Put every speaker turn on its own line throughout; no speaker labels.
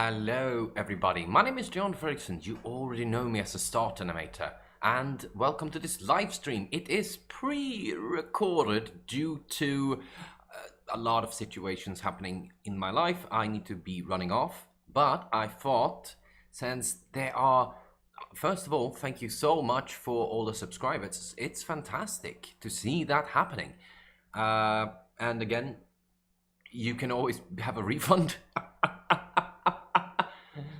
Hello everybody, my name is John Ferguson. You already know me as a start animator, and welcome to this live stream. It is pre-recorded due to a lot of situations happening in my life. I need to be running off, but I thought, since there are, first of all, thank you so much for all the subscribers. It's fantastic to see that happening. And again, you can always have a refund.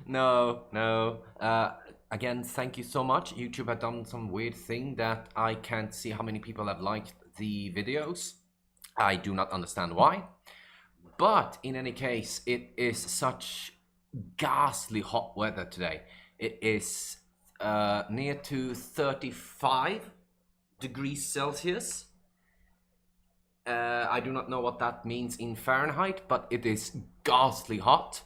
No. Again, thank you so much. YouTube had done some weird thing that I can't see how many people have liked the videos. I do not understand why. But in any case, it is such ghastly hot weather today. It is near to 35 degrees Celsius. I do not know what that means in Fahrenheit, but it is ghastly hot.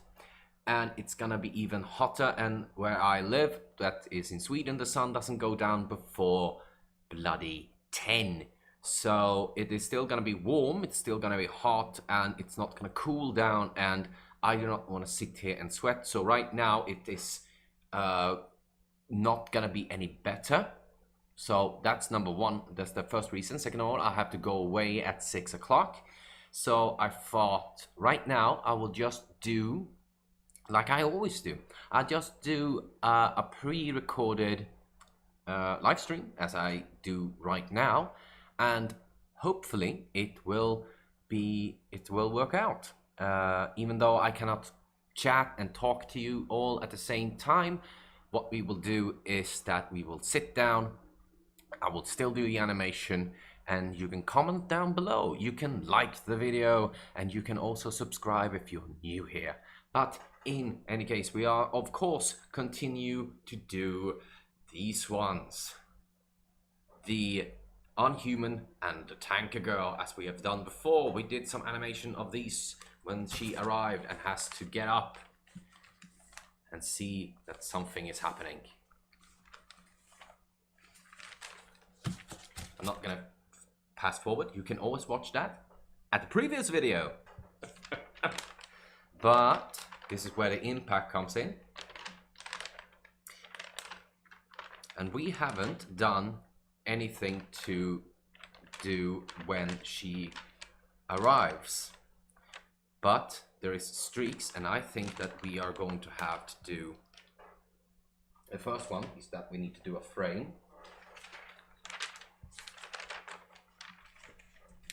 And it's gonna be even hotter, and where I live, that is in Sweden, the sun doesn't go down before bloody 10. So it is still gonna be warm, it's still gonna be hot, and it's not gonna cool down, and I do not want to sit here and sweat. So right now it is not gonna be any better. So that's number one, that's the first reason. Second of all, I have to go away at 6 o'clock. So I thought right now I will just do like I always do. I'll just do a pre-recorded live stream as I do right now, and hopefully it will work out. Even though I cannot chat and talk to you all at the same time, what we will do is that we will sit down. I will still do the animation, and you can comment down below. You can like the video, and you can also subscribe if you're new here. But in any case, we are, of course, continue to do these ones. The Unhuman and the Tanker Girl, as we have done before. We did some animation of these when she arrived and has to get up and see that something is happening. I'm not gonna pass forward. You can always watch that at the previous video. But this is where the impact comes in. And we haven't done anything to do when she arrives. But there is streaks, and I think that we are going to have to do... The first one is that we need to do a frame.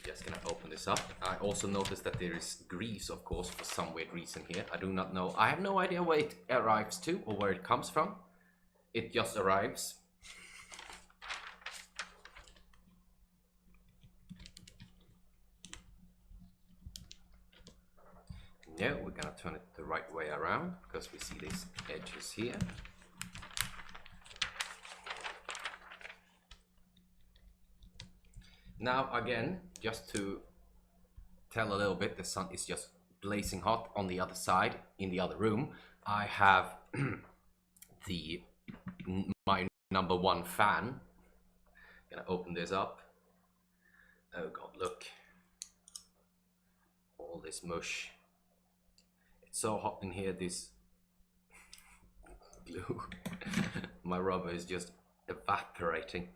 Just gonna open this up. I also noticed that there is grease, of course, for some weird reason here. I do not know. I have no idea where it arrives to or where it comes from. It just arrives. No, we're gonna turn it the right way around because we see these edges here. Now again, just to tell a little bit, the sun is just blazing hot on the other side, in the other room. I have my number one fan. Gonna open this up. Oh god, look. All this mush. It's so hot in here, this glue. My rubber is just evaporating.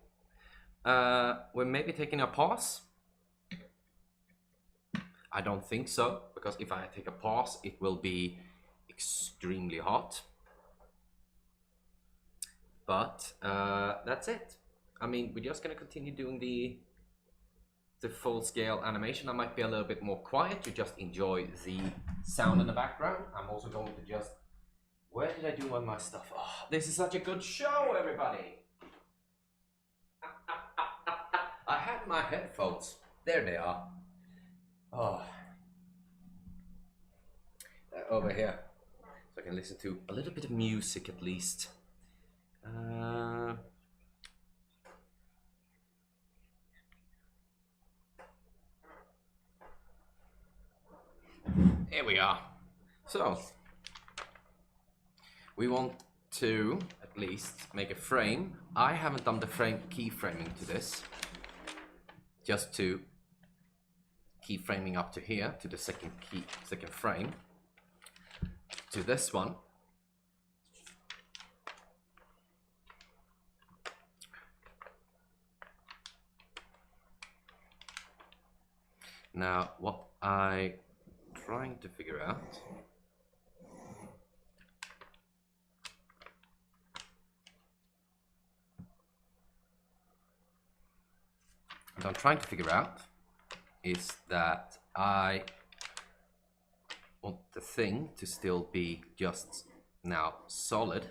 We're maybe taking a pause. I don't think so, because if I take a pause, it will be extremely hot. But that's it. I mean, we're just gonna continue doing the full-scale animation. I might be a little bit more quiet to just enjoy the sound in the background. I'm also going to just... Where did I do all my stuff? Oh, this is such a good show, everybody! I had my headphones. There they are. Oh. Over here. So I can listen to a little bit of music at least. Here we are. So, we want to at least make a frame. I haven't done the keyframing to this. Just to keyframing up to here, to the second frame. to this one. Now, what I'm trying to figure out is that I want the thing to still be just now solid.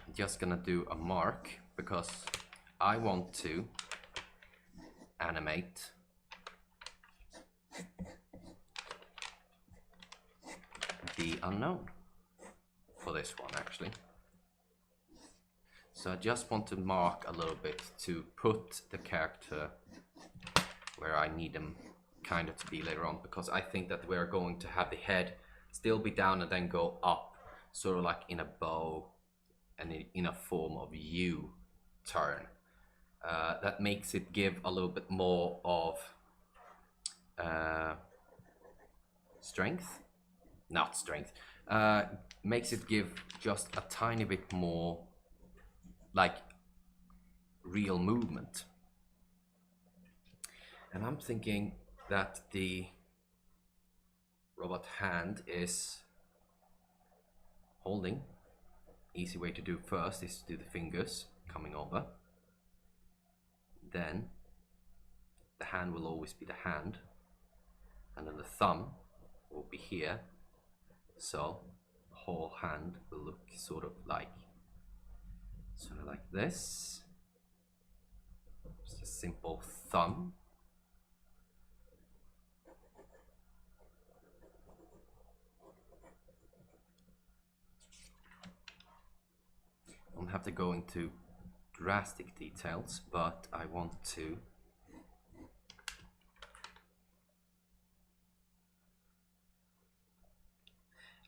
I'm just gonna do a mark because I want to animate the unknown for this one actually. So I just want to mark a little bit to put the character where I need them kind of to be later on, because I think that we're going to have the head still be down and then go up, sort of like in a bow and in a form of U-turn. That makes it give a little bit more of strength. Not strength. Makes it give just a tiny bit more like real movement. And I'm thinking that the robot hand is holding. Easy way to do first is to do the fingers coming over. Then the hand will always be the hand, and then the thumb will be here. So the whole hand will look sort of like this. Just a simple thumb. I don't have to go into drastic details, but I want to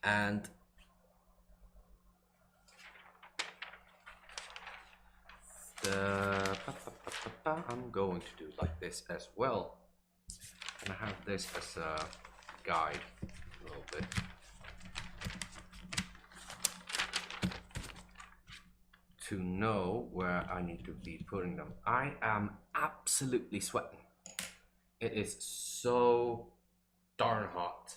and I'm going to do it like this as well, and I have this as a guide a little bit. To know where I need to be putting them. I am absolutely sweating. It is so darn hot.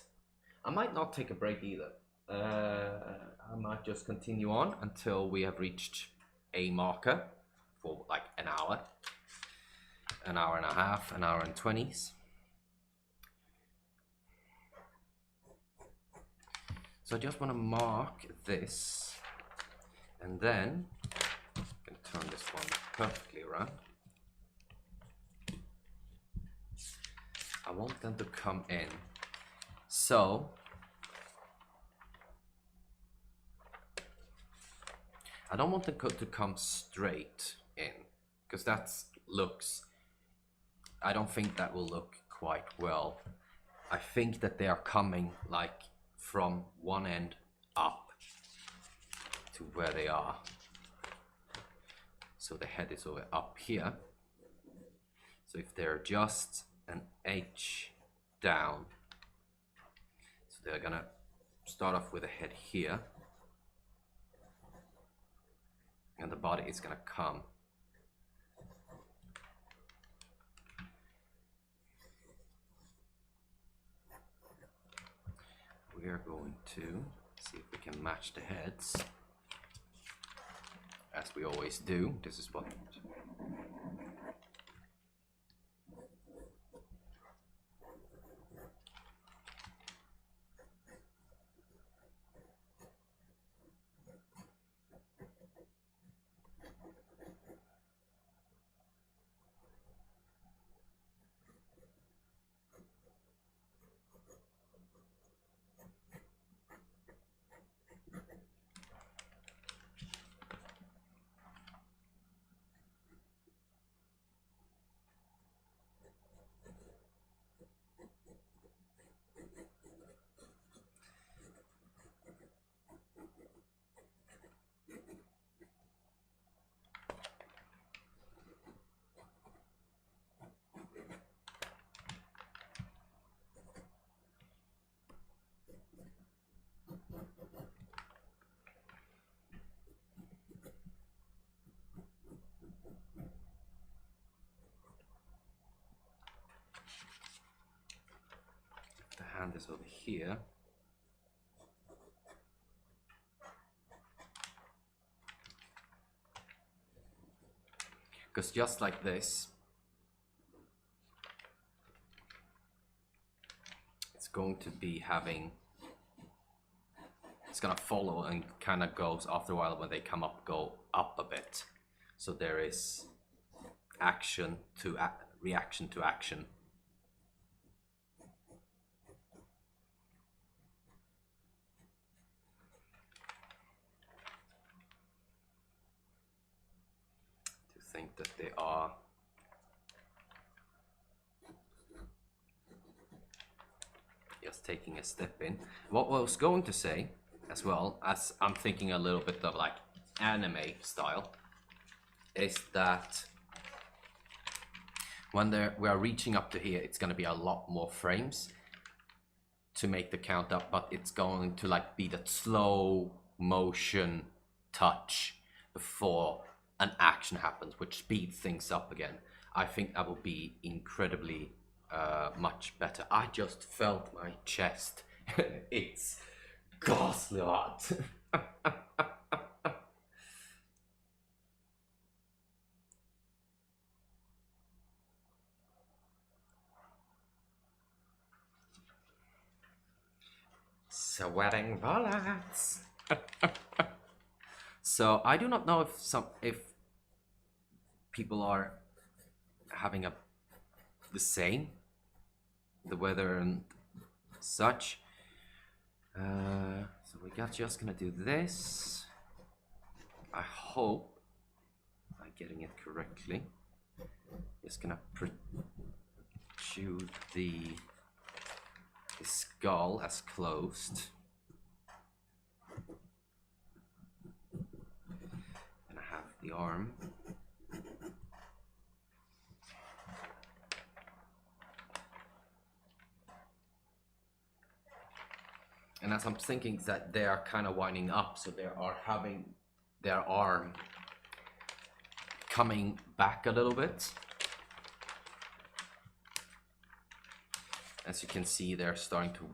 I might not take a break either. I might just continue on until we have reached a marker for like an hour and a half, an hour and 20s. So I just want to mark this, and then I'm going to turn this one perfectly around. I want them to come in. So I don't want them to come straight in, because that looks, I don't think that will look quite well. I think that they are coming like from one end up to where they are. So the head is over up here. So if they're just an H down, so they're gonna start off with a head here, and the body is gonna come. We are going to see if we can match the heads, as we always do. This is what The hand is over here. Because just like this, it's going to be having, it's gonna follow and kind of goes after a while when they come up, go up a bit. So there is action to reaction to action. Think that they are just taking a step in. What I was going to say as well, as I'm thinking a little bit of like anime style, is that when we are reaching up to here, it's going to be a lot more frames to make the count up, but it's going to like be that slow motion touch before an action happens, which speeds things up again. I think that will be incredibly much better. I just felt my chest. It's ghastly hot. Sweating bullets. So I do not know if people are having the same, the weather and such. So we got just gonna do this. I hope I'm getting it correctly. Just gonna protrude the skull as closed. And I have the arm. And as I'm thinking that they are kind of winding up, so they are having their arm coming back a little bit. As you can see, they're starting to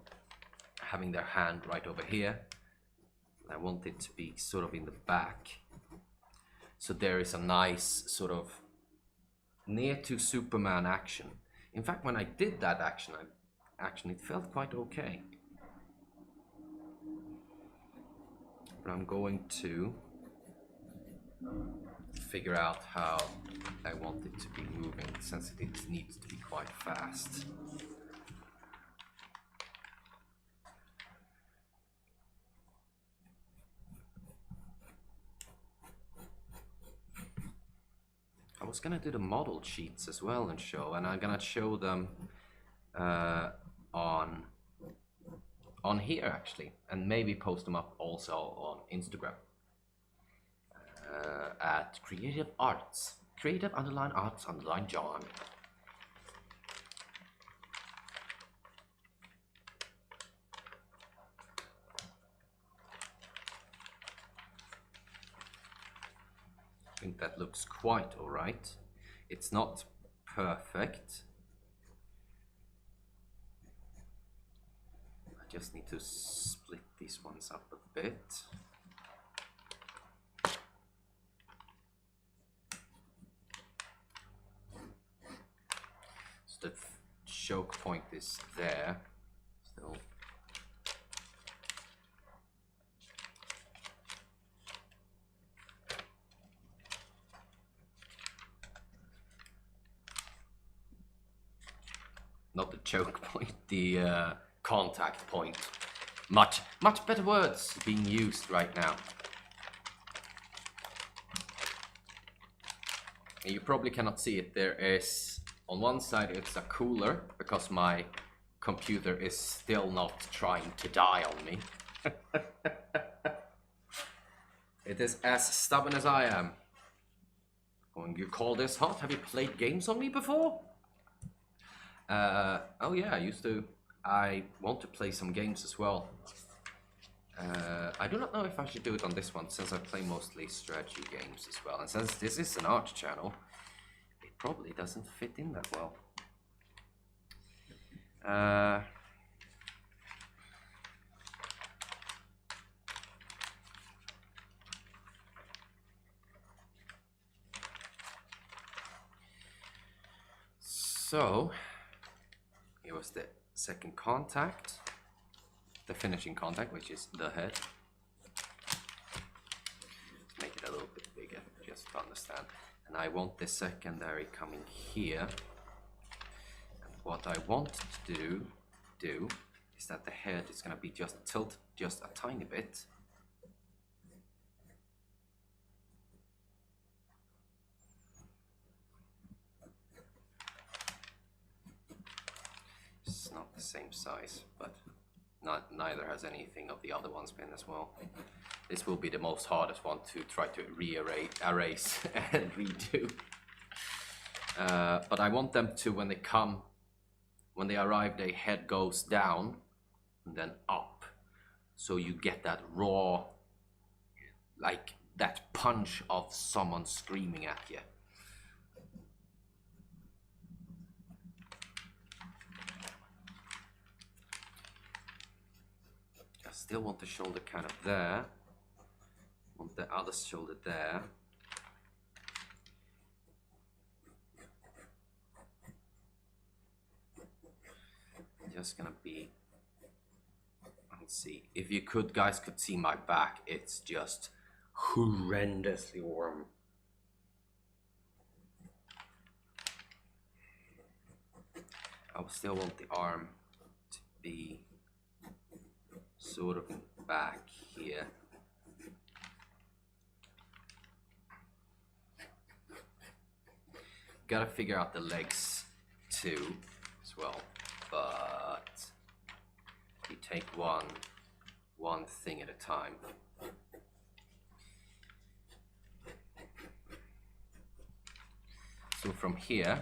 having their hand right over here. I want it to be sort of in the back. So there is a nice sort of near to Superman action. In fact, when I did that action, it felt quite okay. But I'm going to figure out how I want it to be moving, since it needs to be quite fast. I was gonna do the model sheets as well and show, and I'm gonna show them on here actually, and maybe post them up also on Instagram at creative arts John. I think that looks quite all right. It's not perfect. I just need to split these ones up a bit. So the choke point is there. So not the choke point, the contact point. Much better words being used right now. And you probably cannot see it. There is, on one side it's a cooler, because my computer is still not trying to die on me. It is as stubborn as I am. When you call this hot? Have you played games on me before? Oh yeah, I want to play some games as well. I do not know if I should do it on this one, since I play mostly strategy games as well. And since this is an art channel, it probably doesn't fit in that well. So here was the second contact, the finishing contact, which is the head. Let's make it a little bit bigger just to understand. And I want the secondary coming here. And what I want to do is that the head is going to be just tilted just a tiny bit. It's not the same size, but neither has anything of the other ones been as well. This will be the most hardest one to try to erase and redo. But I want them to, when they arrive, their head goes down and then up. So you get that raw, like that punch of someone screaming at you. I still want the shoulder kind of there. Want the other shoulder there. Just gonna be, let's see, if you guys could see my back, it's just horrendously warm. I still want the arm to be sort of back here. Gotta figure out the legs too as well, but you take one thing at a time. So from here,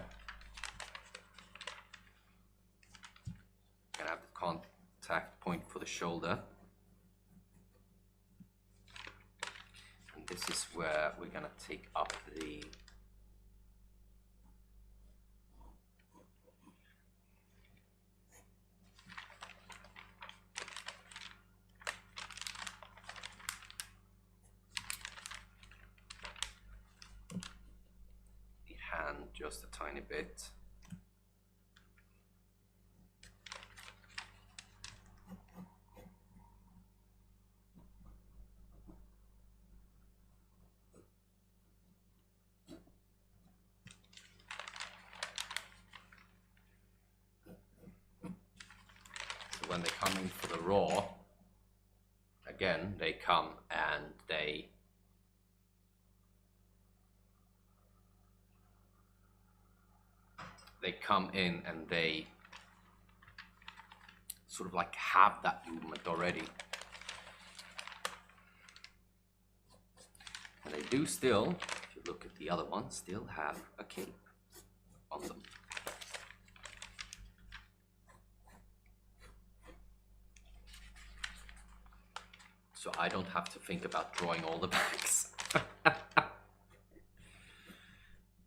I'm gonna have the contact point for the shoulder, and this is where we're gonna take up the hand just a tiny bit. So when they come in for the raw, again, they come and they come in and they sort of like have that movement already. And they do still, if you look at the other one, still have a cape on them. So I don't have to think about drawing all the backs.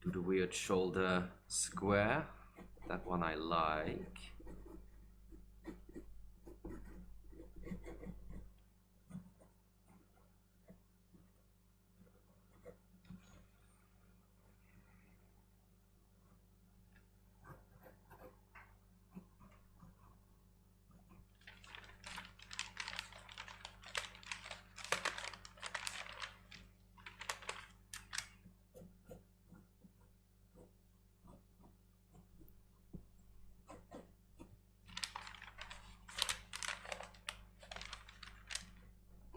Do the weird shoulder square. That one I like.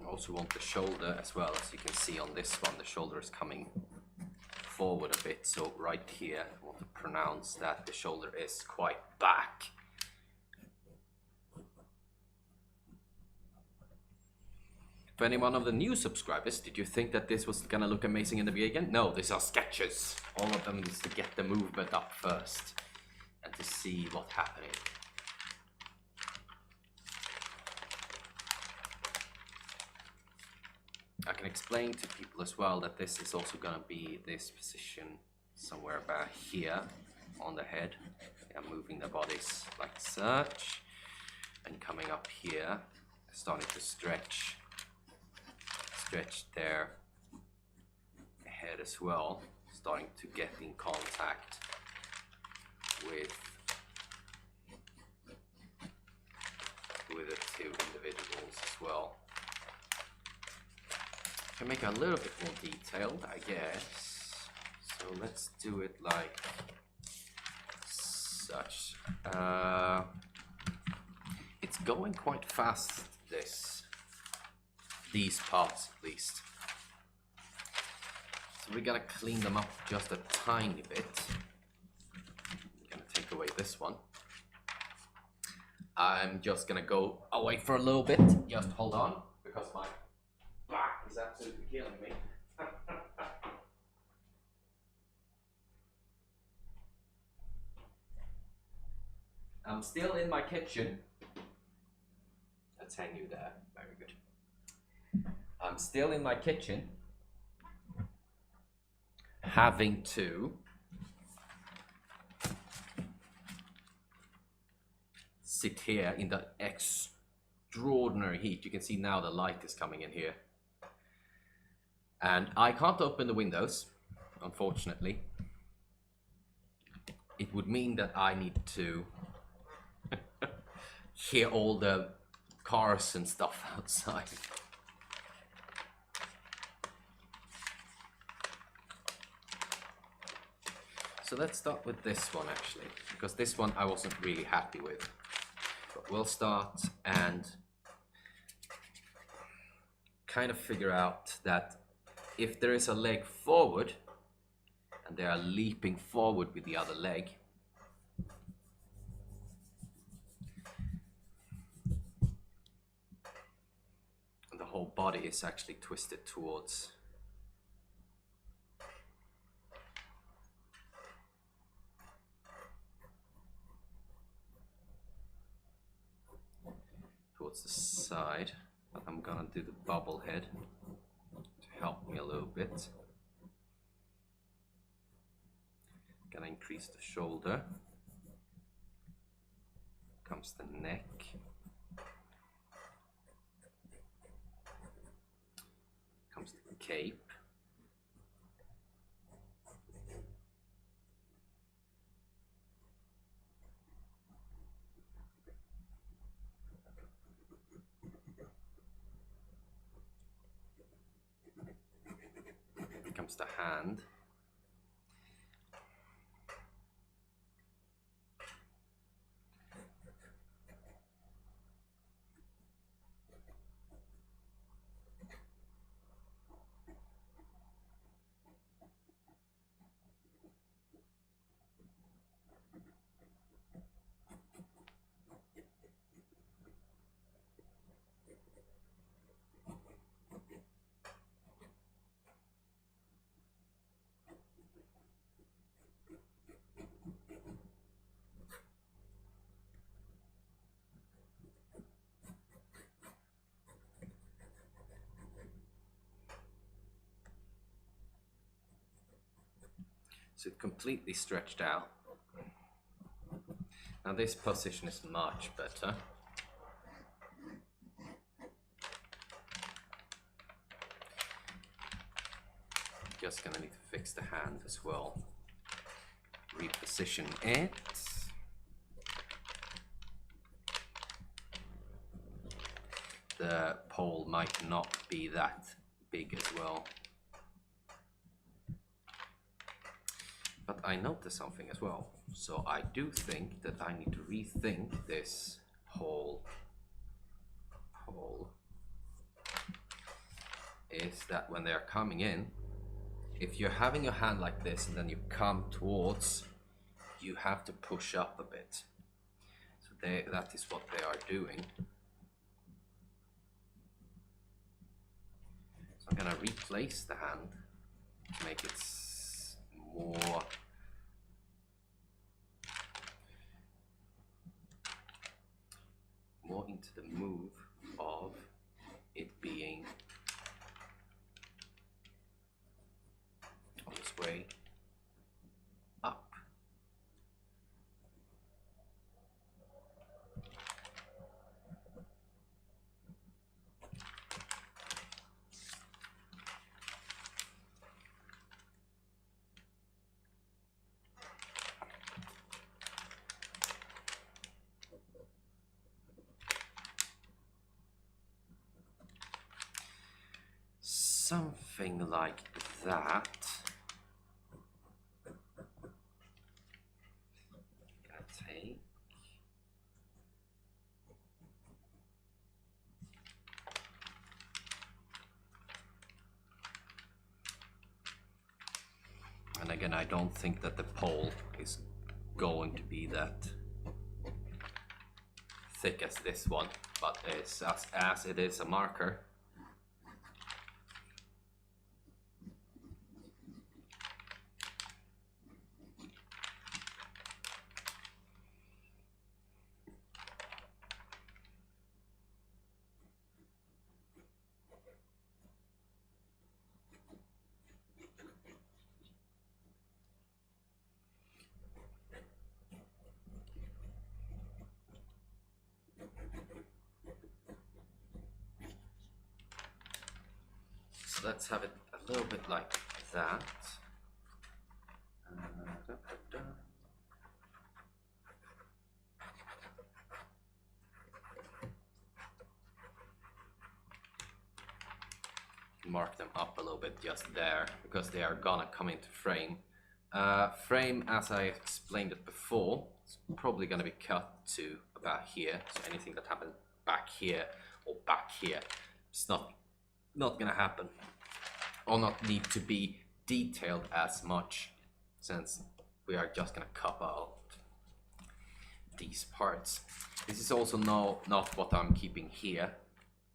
Also want the shoulder as well. As you can see on this one, the shoulder is coming forward a bit, so right here I want to pronounce that the shoulder is quite back. For any one of the new subscribers, did you think that this was gonna look amazing in the beginning? No, these are sketches. All of them is to get the movement up first and to see what's happening. I can explain to people as well that this is also going to be this position somewhere about here on the head. I'm moving the bodies like such and coming up here, starting to stretch their head as well, starting to get in contact with the two individuals as well. Can make it a little bit more detailed, I guess. So let's do it like such. It's going quite fast, these parts at least. So we gotta clean them up just a tiny bit. I'm gonna take away this one. I'm just gonna go away for a little bit. Just hold on, because my back is absolutely killing me. I'm still in my kitchen. Let's hang you there. Very good. I'm still in my kitchen, having to sit here in the extraordinary heat. You can see now the light is coming in here. And I can't open the windows, unfortunately. It would mean that I need to hear all the cars and stuff outside. So let's start with this one actually, because this one I wasn't really happy with. But we'll start and kind of figure out that if there is a leg forward and they are leaping forward with the other leg, and the whole body is actually twisted towards the side, but I'm gonna do the bubble head to help me a little bit. Gonna increase the shoulder. Comes the neck. Comes the cape. Comes the hand. So it completely stretched out. Now this position is much better. Just gonna need to fix the hand as well. Reposition it. The pole might not be that big as well. But I noticed something as well. So I do think that I need to rethink this whole pole. Is that when they're coming in, if you're having your hand like this and then you come towards, you have to push up a bit. So that is what they are doing. So I'm gonna replace the hand to make it more into the move of it being on its way up. something like that. Gonna take. And again, I don't think that the pole is going to be that thick as this one, but it's as it is a marker. Let's have it a little bit like that. Mark them up a little bit just there, because they are gonna come into frame. Frame, as I explained it before, it's probably gonna be cut to about here. So anything that happens back here or back here, it's not gonna happen, or not need to be detailed as much, since we are just gonna cut out these parts. This is also not what I'm keeping here.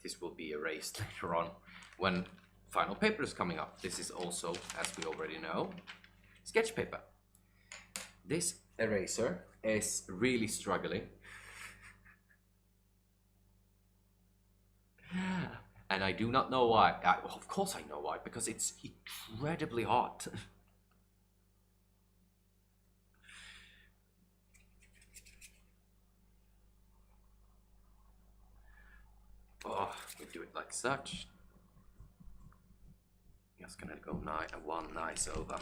This will be erased later on when final paper is coming up. This is also, as we already know, sketch paper. This eraser is really struggling. And I do not know why. Of course I know why, because it's incredibly hot. Oh, we do it like such. Just gonna go one nice over.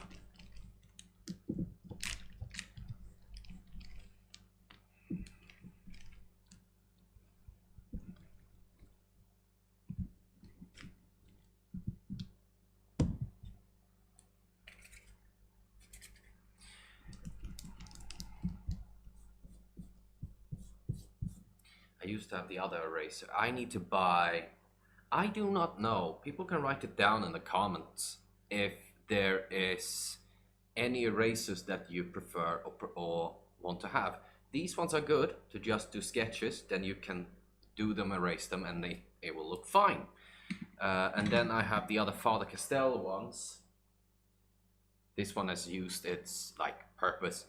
I used to have the other eraser. I need to buy... I do not know. People can write it down in the comments if there is any erasers that you prefer or want to have. These ones are good to just do sketches. Then you can do them, erase them, and it will look fine. And then I have the other Faber-Castell ones. This one has used its purpose.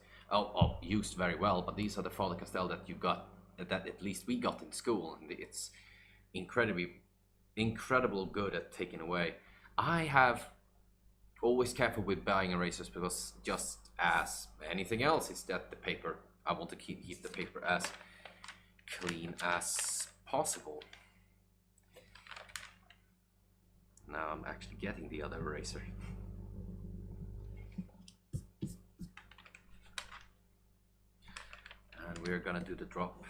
Used very well. But these are the Faber-Castell that you got. That at least we got in school, and it's incredible good at taking away. I have always careful with buying erasers, because just as anything else, is that the paper, I want to keep the paper as clean as possible. Now I'm actually getting the other eraser. And we're gonna do the drop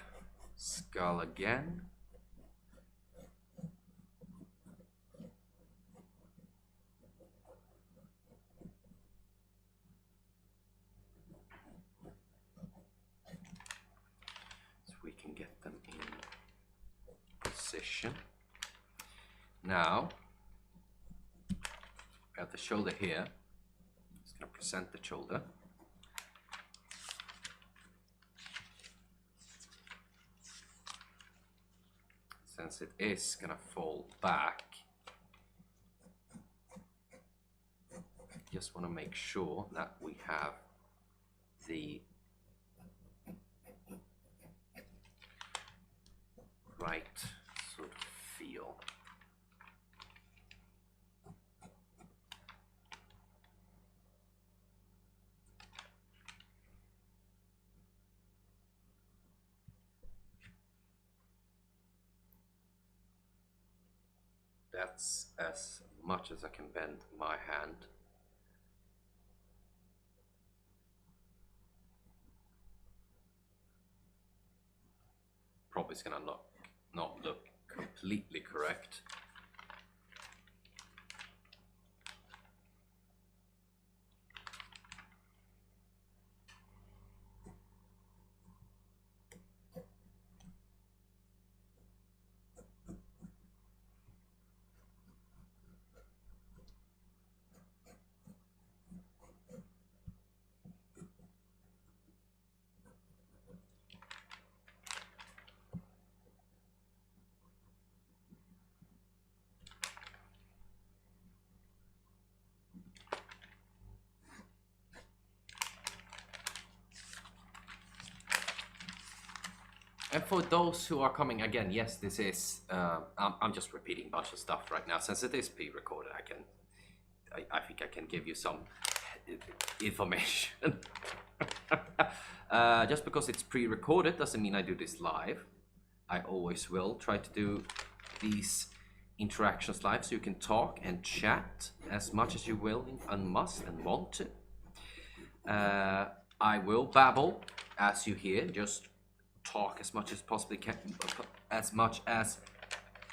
skull again. So we can get them in position. Now, we have the shoulder here. Just gonna present the shoulder. Since it is gonna fall back, just want to make sure that we have the right sort of feel. That's as much as I can bend my hand. Probably it's gonna not look completely correct. for those who are coming again, yes, this is. I'm just repeating a bunch of stuff right now since it is pre-recorded. I think I can give you some information. Just because it's pre-recorded doesn't mean I do this live. I always will try to do these interactions live, so you can talk and chat as much as you will and must and want to. I will babble as you hear, just talk as much as possibly can, as much as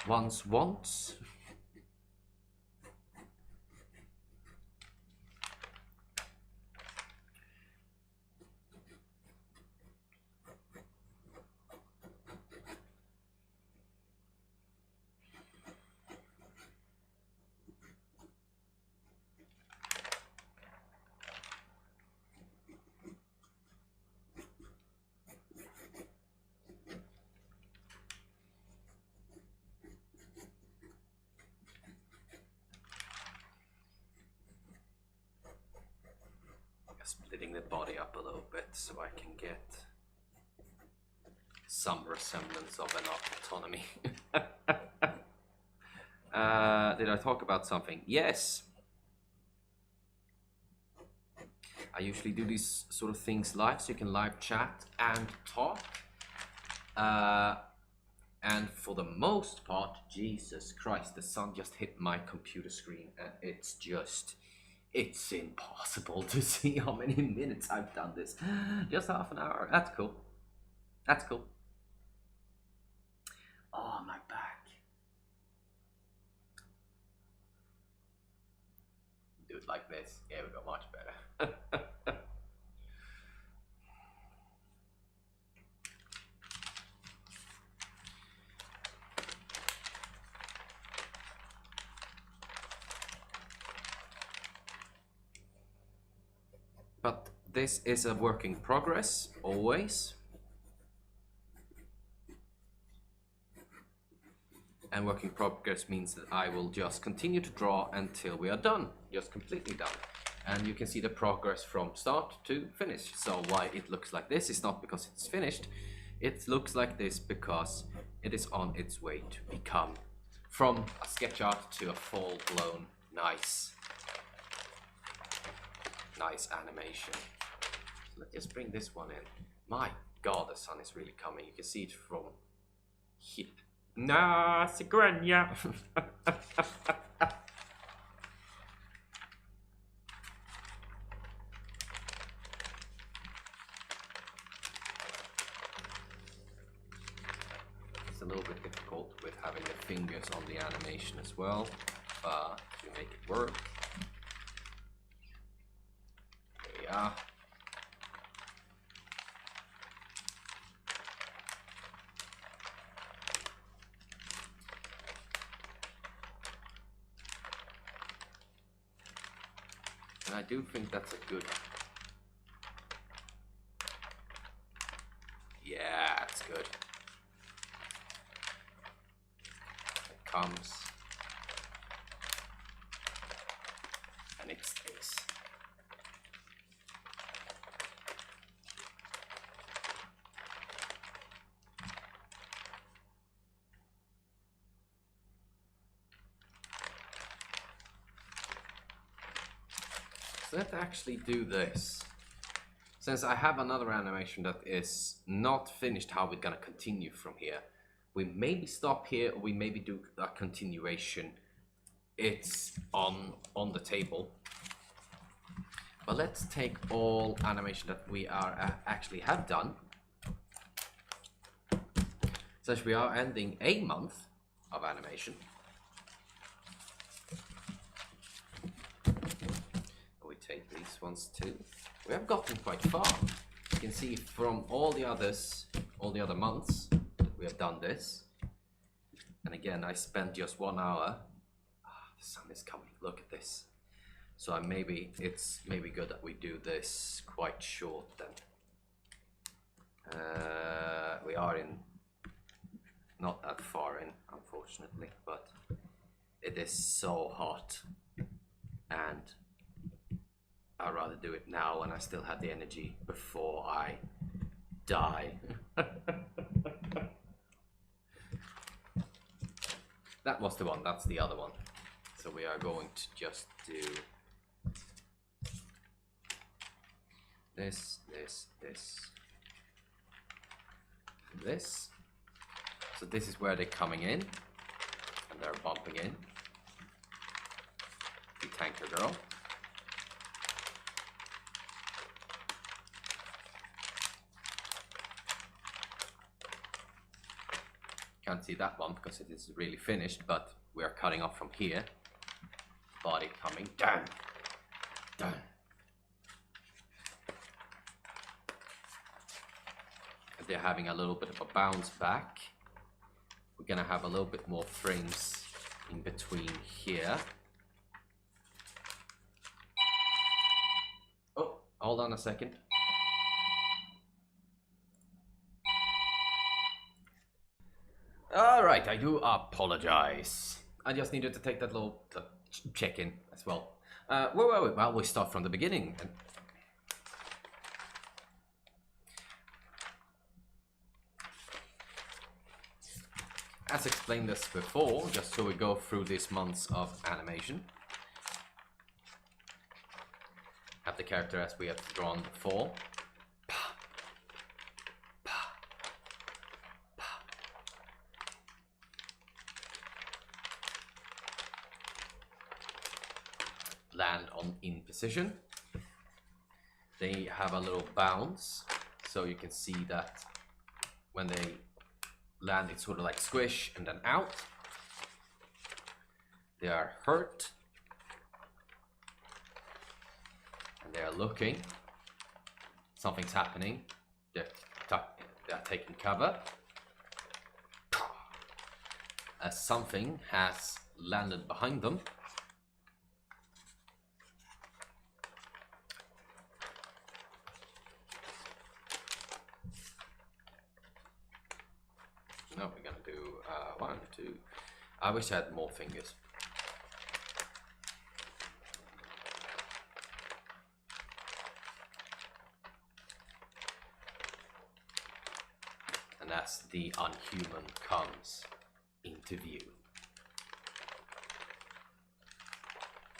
one's wants. Splitting the body up a little bit so I can get some resemblance of an autonomy. Did I talk about something? Yes. I usually do these sort of things live, so you can live chat and talk. And for the most part, Jesus Christ, the sun just hit my computer screen and it's impossible to see how many minutes I've done this. Just half an hour. That's cool. That's cool. Oh, my back. Do it like this. Yeah, we got much better. But this is a work in progress, always. And work in progress means that I will just continue to draw until we are done, just completely done. And you can see the progress from start to finish. So why it looks like this is not because it's finished. It looks like this because it is on its way to become from a sketch art to a full-blown nice animation. So let's just bring this one in. My God, the sun is really coming. You can see it from here. Nah, Sigrania. It's a little bit difficult with having the fingers on the animation as well, but we make it work. Yeah. And I do think that's a good. Yeah, it's good. It comes and it stays. Let's actually do this. Since I have another animation that is not finished, how we're gonna continue from here. We maybe stop here, or we maybe do a continuation. It's on the table. But let's take all animation that we are actually have done. Since we are ending a month of animation. Take these ones too. We have gotten quite far. You can see from all the other months that we have done this. And again, I spent just 1 hour. The sun is coming. Look at this. So it's maybe good that we do this quite short then. We are in not that far in, unfortunately, but it is so hot, and I'd rather do it now when I still have the energy before I die. That was the one, that's the other one. So we are going to just do this, this. So this is where they're coming in, and they're bumping in. The tanker girl. Can't see that one because it is really finished, but we are cutting off from here. Body coming down, down. They're having a little bit of a bounce back. We're gonna have a little bit more frames in between here. Oh, hold on a second. All right, I do apologize. I just needed to take that little check-in as well. Where were we? Well, we start from the beginning. As explained this before, just so we go through this months of animation. Have the character as we have drawn before. Land on in position. They have a little bounce, so you can see that when they land, it's sort of like squish and then out. They are hurt, and they are looking. Something's happening. They're taking cover. As something has landed behind them. No, we're gonna do 1, 2. I wish I had more fingers. And as the Unhuman comes into view,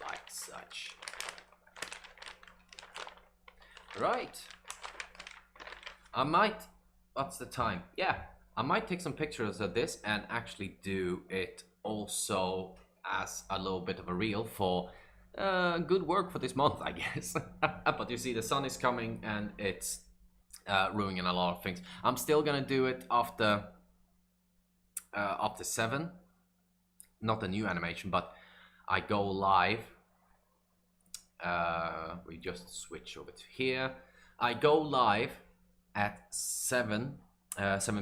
like such. Right. I might. What's the time? Yeah. I might take some pictures of this and actually do it also as a little bit of a reel for good work for this month, I guess. But you see, the sun is coming and it's ruining a lot of things. I'm still gonna do it after 7. Not a new animation, but I go live. We just switch over to here. I go live at 7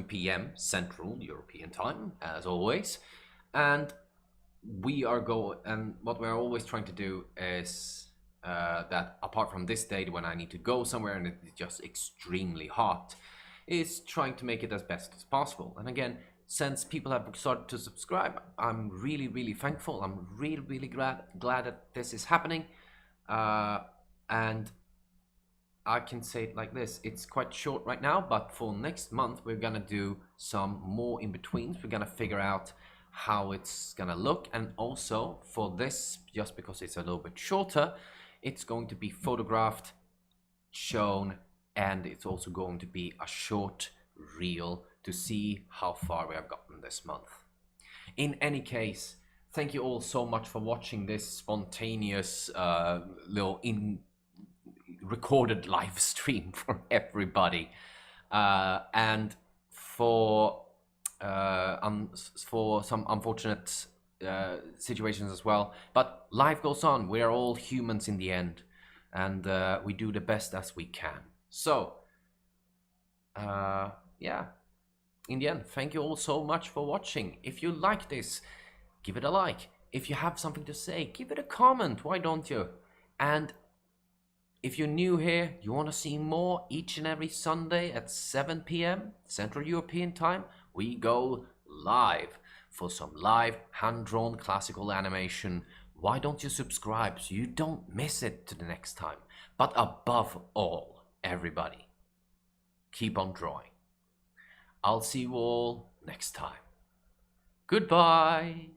p.m. Central European Time, as always, and what we're always trying to do is that apart from this date when I need to go somewhere and it's just extremely hot, is trying to make it as best as possible. And again, since people have started to subscribe, I'm really thankful. I'm really glad that this is happening, and I can say it like this, it's quite short right now, but for next month we're gonna do some more in-betweens. We're gonna figure out how it's gonna look, and also for this, just because it's a little bit shorter, it's going to be photographed, shown, and it's also going to be a short reel to see how far we have gotten this month. In any case, thank you all so much for watching this spontaneous little recorded live stream for everybody, and for some unfortunate situations as well, but life goes on. We are all humans in the end, and we do the best as we can. So yeah, in the end, thank you all so much for watching. If you like this, give it a like. If you have something to say, give it a comment, why don't you? And if you're new here, you want to see more each and every Sunday at 7 p.m. Central European Time, we go live for some live hand-drawn classical animation. Why don't you subscribe so you don't miss it to the next time? But above all, everybody, keep on drawing. I'll see you all next time. Goodbye.